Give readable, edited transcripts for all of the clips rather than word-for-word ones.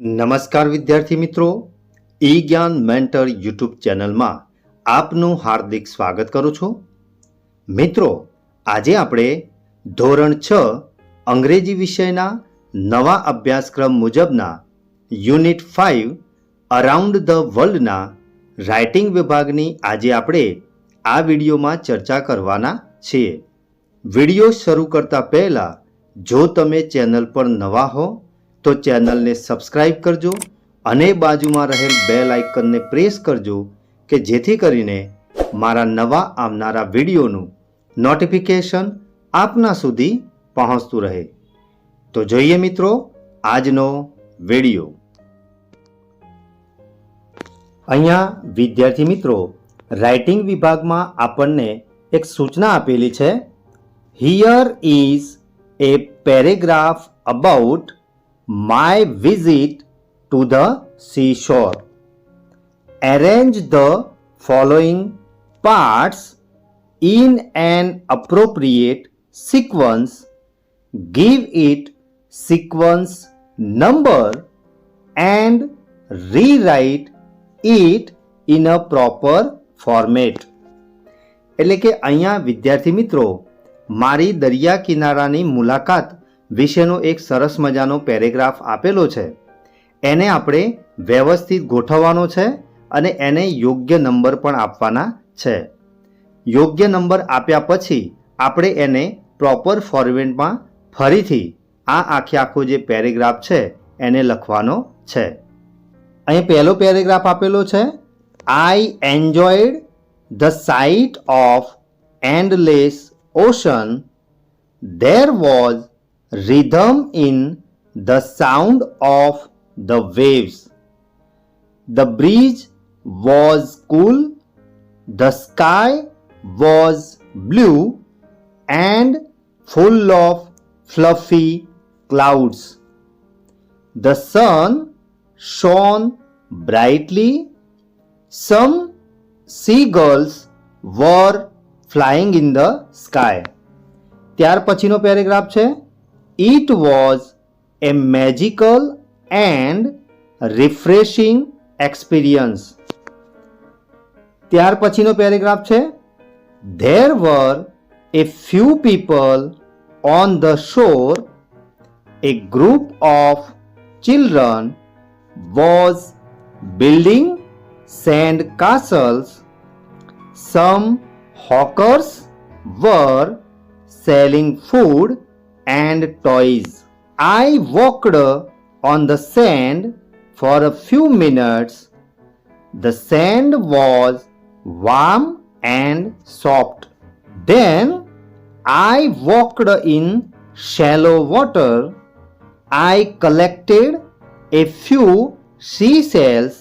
નમસ્કાર વિદ્યાર્થી મિત્રો, ઈ જ્ઞાન મેન્ટર યુટ્યુબ ચેનલમાં આપનું હાર્દિક સ્વાગત કરું છું. મિત્રો, આજે આપણે ધોરણ 6 અંગ્રેજી વિષયના નવા અભ્યાસક્રમ મુજબના યુનિટ 5 અરાઉન્ડ ધ વર્લ્ડના રાઇટિંગ વિભાગની આજે આપણે આ વિડીયોમાં ચર્ચા કરવાના છીએ. વિડીયો શરૂ કરતા પહેલાં જો તમે ચેનલ પર નવા હો તો ચેનલને સબસ્ક્રાઇબ કરજો અને બાજુમાં રહેલ બેલ આઇકનને પ્રેસ કરજો કે જેથી કરીને મારા નવા આવનારા વિડીયોનું નોટિફિકેશન આપના સુધી પહોંચતું રહે. તો જોઈએ મિત્રો આજનો વિડીયો. અહીંયા વિદ્યાર્થી મિત્રો રાઇટિંગ વિભાગમાં આપણને એક સૂચના આપેલી છે. Here is A paragraph about my visit to the seashore. Arrange the following parts in an appropriate sequence. Give it sequence number and rewrite it in a proper format. એટલે કે અહીંયા વિદ્યાર્થી મિત્રો મારી દરિયા કિનારાની મુલાકાત વિશેનો એક સરસ મજાનો પેરેગ્રાફ આપેલો છે. એને આપણે વ્યવસ્થિત ગોઠવવાનો છે અને એને યોગ્ય નંબર પણ આપવાના છે. યોગ્ય નંબર આપ્યા પછી આપણે એને પ્રોપર ફોર્મેટમાં ફરીથી આખો જે પેરેગ્રાફ છે એને લખવાનો છે. અહીં પહેલો પેરેગ્રાફ આપેલો છે. I enjoyed the sight of endless ocean. There was rhythm in the sound of the waves. The breeze was cool, the sky was blue and full of fluffy clouds. The sun shone brightly. Some seagulls were flying in the sky. ત્યાર પછીનો paragraph છે. It was a magical and refreshing experience. ત્યાર પછીનો paragraph છે. There were a few people on the shore. A group of children was building sand castles. Some hawkers were selling food and toys. I walked on the sand for a few minutes. The sand was warm and soft. Then I walked in shallow water. I collected a few seashells.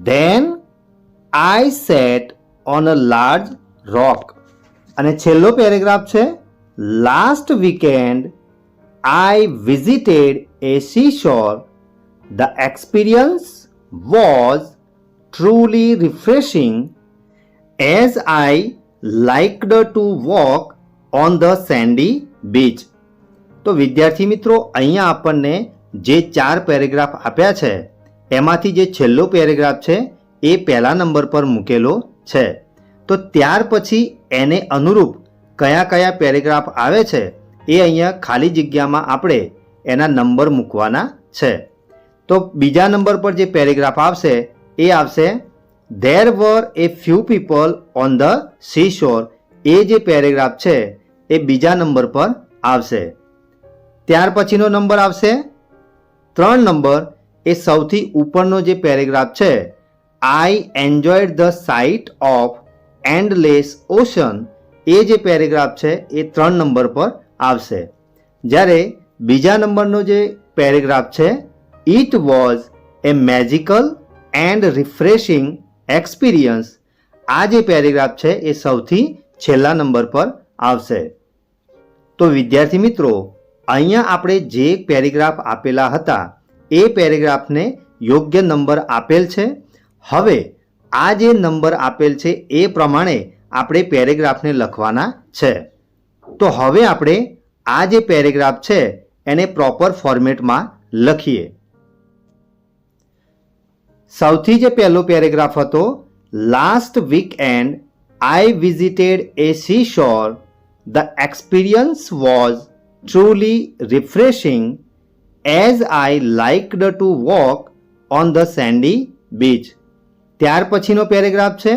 Then I sat on a large rock. અને છેલ્લો paragraph છે. Last weekend, I visited a seashore. The experience was truly refreshing as I liked to walk on the sandy beach. તો વિદ્યાર્થી મિત્રો અહીંયા આપણને જે 4 paragraph આપ્યા છે એમાંથી જે છેલ્લો પેરેગ્રાફ છે એ પહેલા નંબર પર મૂકેલો છે. તો ત્યાર પછી એને અનુરૂપ કયા પેરેગ્રાફ આવે છે એ અહીંયા ખાલી જગ્યામાં આપણે એના નંબર મૂકવાના છે. તો બીજા નંબર પર જે પેરેગ્રાફ આવશે એ આવશે there were a few people on the seashore. એ જે પેરેગ્રાફ છે એ બીજા નંબર પર આવશે. ત્યાર પછીનો નંબર આવશે 3 નંબર. એ સૌથી ઉપરનો જે પેરેગ્રાફ છે I enjoyed the sight of endless ocean. એ જે પેરેગ્રાફ છે એ 3 નંબર પર આવશે. જ્યારે બીજા નંબરનો જે પેરેગ્રાફ છે it was A magical and refreshing experience. આ જે પેરેગ્રાફ છે એ સૌથી છેલ્લા નંબર પર આવશે. તો વિદ્યાર્થી મિત્રો અહીંયા આપણે જે પેરેગ્રાફ આપેલા હતા એ પેરેગ્રાફને યોગ્ય નંબર આપેલ છે. હવે આ જે નંબર આપેલ છે એ પ્રમાણે આપણે પેરેગ્રાફને લખવાના છે. તો હવે આપણે આ જે પેરેગ્રાફ છે એને પ્રોપર ફોર્મેટમાં લખીએ. સૌથી જે પહેલો પેરેગ્રાફ હતો, last weekend I visited a seashore. The experience was truly refreshing as I liked to walk on the sandy beach. ત્યાર પછીનો પેરેગ્રાફ છે,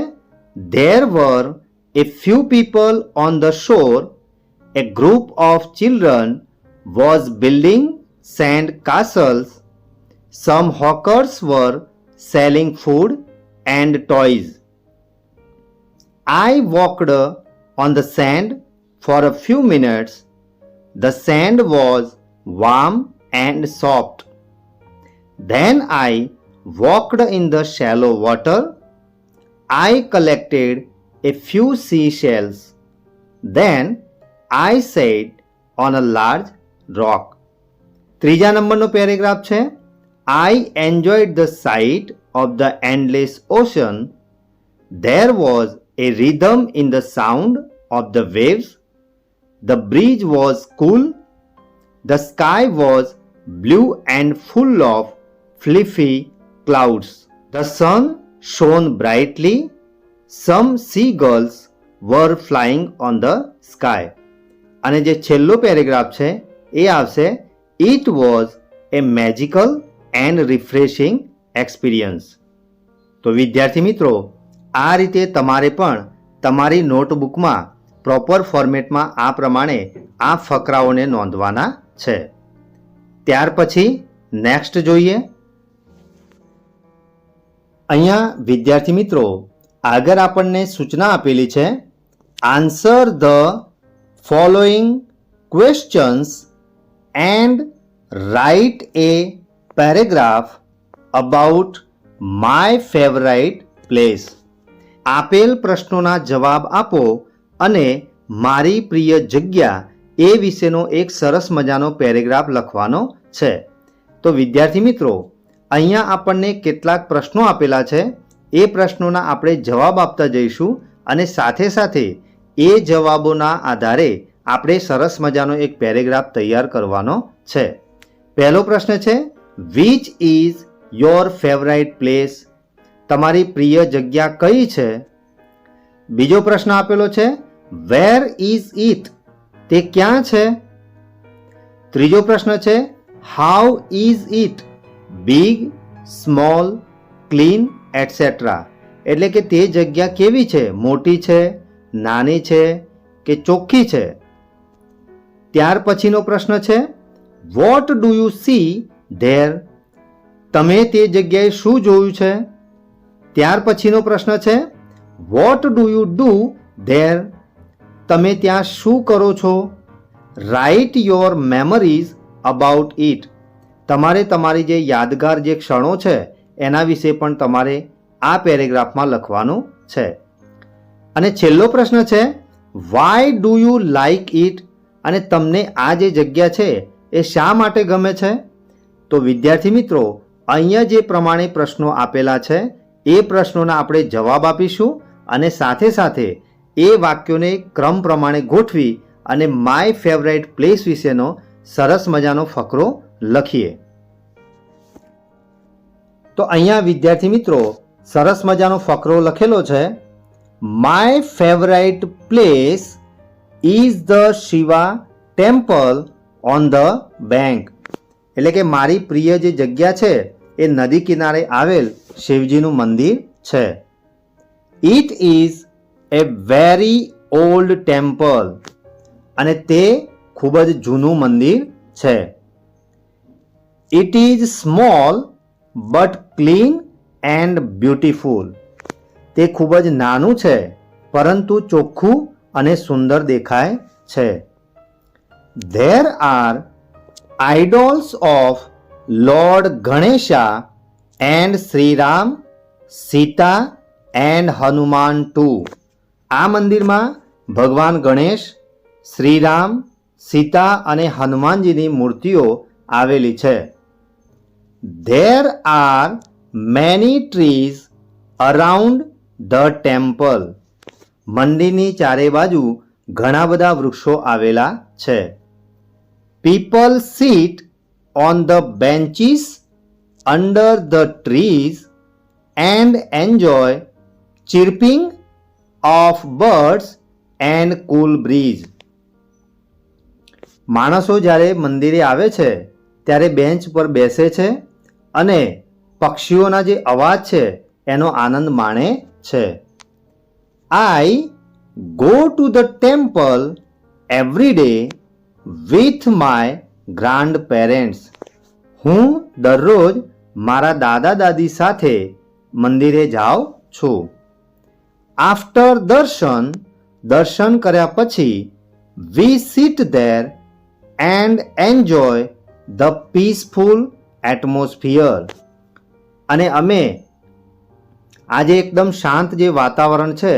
There were a few people on the shore. A group of children was building sand castles. Some hawkers were selling food and toys. I walked on the sand for a few minutes. The sand was warm and soft. Then I walked in the shallow water. I collected a few seashells. Then I sat on a large rock. ત્રીજા નંબરનો paragraph છે, I enjoyed the sight of the endless ocean. There was a rhythm in the sound of the waves. The breeze was cool. The sky was blue and full of fluffy clouds. The sun shone brightly. Some seagulls were flying on the sky. અને જે છેલ્લો paragraph છે એ આવશે, It was a magical and refreshing experience. તો વિદ્યાર્થી મિત્રો, આ રીતે તમારે પણ તમારી નોટબુકમાં પ્રોપર ફોર્મેટમાં આ પ્રમાણે આ ફકરાઓને નોંધવાના છે. ત્યાર પછી નેક્સ્ટ જોઈએ. અહીંયા વિદ્યાર્થી મિત્રો આગળ આપણને સૂચના આપેલી છે, answer the following questions and write A paragraph about my favourite place. આપેલ પ્રશ્નોના જવાબ આપો અને મારી પ્રિય જગ્યા એ વિશેનો એક સરસ મજાનો પેરેગ્રાફ લખવાનો છે. તો વિદ્યાર્થી મિત્રો અહીંયા આપણને કેટલાક પ્રશ્નો આપેલા છે, એ પ્રશ્નોના આપણે જવાબ આપતા જઈશું અને સાથે સાથે એ જવાબોના આધારે આપણે સરસ મજાનો એક પેરેગ્રાફ તૈયાર કરવાનો છે. પહેલો પ્રશ્ન છે, which is your favourite place? તમારી પ્રિય જગ્યા કઈ છે? બીજો પ્રશ્ન આપેલો છે, વેર ઇઝ ઇટ? તે ક્યાં છે? ત્રીજો પ્રશ્ન છે, how is it? Big, small, clean etcetera. એટલે કે તે જગ્યા કેવી છે? મોટી છે, નાની છે કે ચોખ્ખી છે? ત્યાર પછીનો પ્રશ્ન છે, what do you see there? તમે તે જગ્યાએ શું જોયું છે? ત્યાર પછીનો પ્રશ્ન છે, what do you do there? તમે ત્યાં શું કરો છો? Write your memories about it. તમારે તમારી જે યાદગાર જે ક્ષણો છે એના વિશે પણ તમારે આ પેરેગ્રાફમાં લખવાનું છે. અને છેલ્લો પ્રશ્ન છે, why do you like it? અને તમને આ જે જગ્યા છે એ શા માટે ગમે છે? તો વિદ્યાર્થી મિત્રો અહીંયા જે પ્રમાણે પ્રશ્નો આપેલા છે એ પ્રશ્નોના આપણે જવાબ આપીશું અને સાથે સાથે એ વાક્યોને ક્રમ પ્રમાણે ગોઠવી અને માય ફેવરાઇટ પ્લેસ વિશેનો સરસ મજાનો ફકરો લખીએ. તો અહીંયા વિદ્યાર્થી મિત્રો સરસ મજાનો ફકરો લખેલો છે, my favourite place is the Shiva temple on the bank. એટલે કે મારી પ્રિય જે જગ્યા છે એ નદી કિનારે આવેલ શિવજીનું મંદિર છે. It is A very old temple. અને તે ખૂબ જ જૂનું મંદિર છે. It is small but clean and beautiful. તે ખૂબ જ નાનું છે પરંતુ ચોખ્ખું અને સુંદર દેખાય છે. There are idols of Lord Ganesha and Shriram, Sita and Hanuman too. આ મંદિરમાં ભગવાન ગણેશ, શ્રીરામ, સીતા અને હનુમાનજીની મૂર્તિઓ આવેલી છે. There are many trees around the temple. મંદિરની ચારે બાજુ ઘણા બધા વૃક્ષો આવેલા છે. People sit on the benches under the trees and enjoy chirping of birds and cool breeze. માણસો જ્યારે મંદિરે આવે છે ત્યારે બેન્ચ પર બેસે છે અને પક્ષીઓના જે અવાજ છે એનો આનંદ માણે છે. I go to the temple every day with my grandparents. હું દરરોજ મારા દાદા દાદી સાથે મંદિરે જાઉં છું. After દર્શન કર્યા પછી we sit there and enjoy the peaceful atmosphere. અને અમે આજે એકદમ શાંત જે વાતાવરણ છે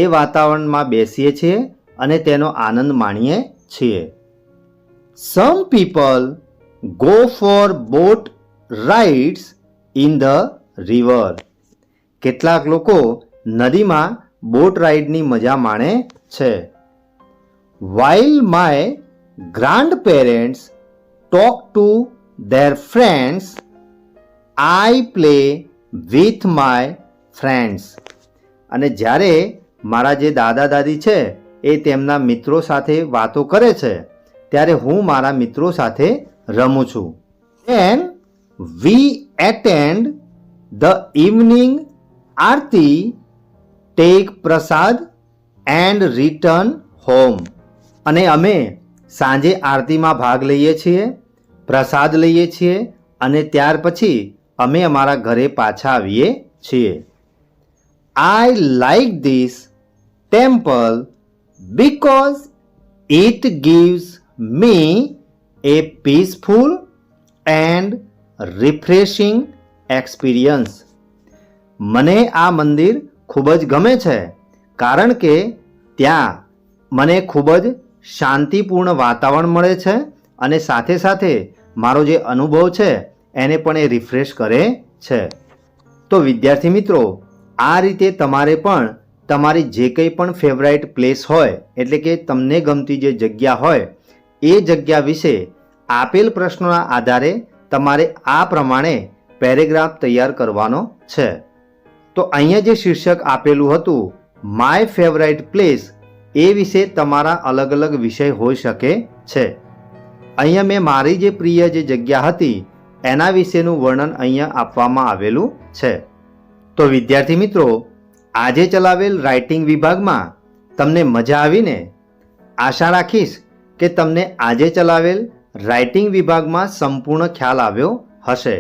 એ વાતાવરણમાં બેસીએ છીએ અને તેનો આનંદ માણીએ છીએ. Some people go for boat rides in the river. કેટલાક લોકો નદીમાં બોટ રાઇડની મજા માણે છે. While my grandparents talk to their friends, I play with my friends. અને જ્યારે મારા જે દાદા દાદી છે એ તેમના મિત્રો સાથે વાતો કરે છે ત્યારે હું મારા મિત્રો સાથે રમું છું. Then we attend the evening Aarti, take Prasad and return home. અને અમે સાંજે આરતીમાં ભાગ લઈએ છીએ, પ્રસાદ લઈએ છીએ અને ત્યાર પછી અમે અમારા ઘરે પાછા આવીએ છીએ. I like this temple because it gives me a peaceful and refreshing experience. મને આ મંદિર ખૂબ જ ગમે છે કારણ કે ત્યાં મને ખૂબ જ શાંતિપૂર્ણ વાતાવરણ મળે છે અને સાથે સાથે મારો જે અનુભવ છે એને પણ એ રિફ્રેશ કરે છે. તો વિદ્યાર્થી મિત્રો, આ રીતે તમારે પણ તમારી જે કંઈ પણ ફેવરાઇટ પ્લેસ હોય એટલે કે તમને ગમતી જે જગ્યા હોય એ જગ્યા વિશે આપેલ પ્રશ્નોના આધારે તમારે આ પ્રમાણે પેરેગ્રાફ તૈયાર કરવાનો છે. તો અહીંયા જે શીર્ષક આપેલું હતું માય ફેવરાઇટ પ્લેસ, એ વિશે તમારા અલગ અલગ વિષય હોઈ શકે છે. અહીંયા મેં મારી જે પ્રિય જે જગ્યા હતી એના વિશેનું વર્ણન અહીંયા આપવામાં આવેલું છે. તો વિદ્યાર્થી મિત્રો, આજે ચલાવેલ રાઇટિંગ વિભાગમાં તમને મજા આવીને? આશા રાખીશ કે તમને આજે ચલાવેલ રાઇટિંગ વિભાગમાં સંપૂર્ણ ખ્યાલ આવ્યો હશે.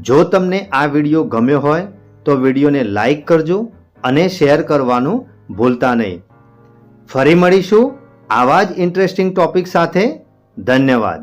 જો તમને આ વિડીયો ગમ્યો હોય તો વિડીયોને લાઈક કરજો અને શેર કરવાનું ભૂલતા નહીં. ફરી મળીશું આવા જ ઇન્ટરેસ્ટિંગ ટોપિક સાથે. ધન્યવાદ.